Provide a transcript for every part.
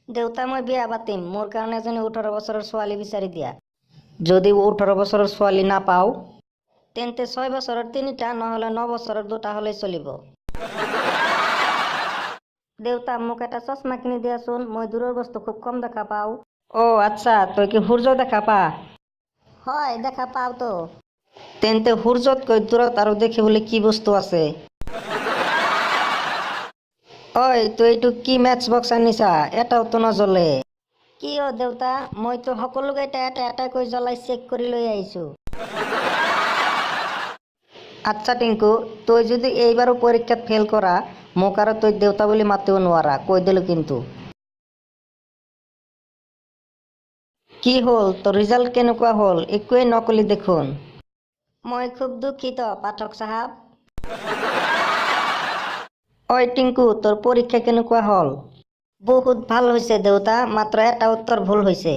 দেউতা মই বিয়া পাতিম, মোৰ কাৰণে এজনী 18 বছৰৰ ছোৱালী বিচাৰি দিয়া। যদি 18 বছৰৰ ছোৱালী নাপাওঁ তেন্তে 6 বছৰৰ 3টা নহ'লে 9 বছৰৰ 2টা হ'লেই চলিব। দেউতা মোক এটা চশমা কিনি দিয়াচোন, মই দূৰৰ বস্তু খুব কম দেখা পাওঁ। আচ্ছা, তই কি সূৰ্য দেখা পা? হয়, দেখা পাওঁ তো। তেন্তে সূৰ্যতকৈ দূৰত আৰু দেখিবলৈ কি বস্তু আছে? তই এইটো কি মেটচ বক্স আনিছা? এটাওতো নজ্বলে। কি দেউতা, মইতো সকলোকেইটা এটা এটাকৈ জ্বলাই চেক কৰি লৈ আহিছোঁ। আচ্ছা টিংকু, তই যদি এইবাৰো পৰীক্ষাত ফেল কৰা মোক আৰু তই দেউতা বুলি মাতিব নোৱাৰা, কৈ দিলো কিন্তু। কি হ'ল, তোৰ ৰিজাল্ট কেনেকুৱা হ'ল? একোৱেই নকলি দেখোন। মই খুব দুখিত পাঠক চাহাব। টিংকু, তোৰ পৰীক্ষা কেনেকুৱা হ'ল? বহুত ভাল হৈছে দেউতা, মাত্ৰ এটা উত্তৰ ভুল হৈছে।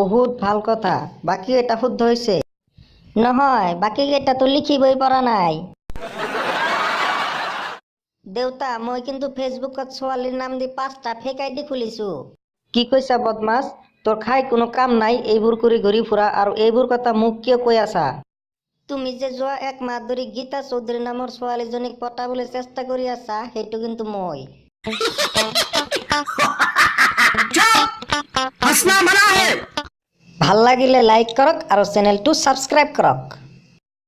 বহুত ভাল কথা, বাকী এটা শুদ্ধ হৈছে। নহয়, বাকী কেইটাতো লিখিবই পৰা নাই। দেউতা, মই কিন্তু ফেচবুকত ছোৱালীৰ নাম দি 5টা ফেক আইডি খুলিছো। কি কৈছা বদমাছ? তোৰ খাই কোনো কাম নাই এইবোৰ কৰি ঘূৰি ফুৰা, আৰু এইবোৰ কথা মোক কিয় কৈ আছা? তুমি যে যোৱা 1 মাহ ধৰি গীতা চৌধুৰী নামৰ ছোৱালীজনীক পটাবলৈ চেষ্টা কৰি আছা, সেইটো কিন্তু মই। ভাল লাগিলে লাইক কৰক আৰু চেনেলটো ছাবস্ক্ৰাইব কৰক।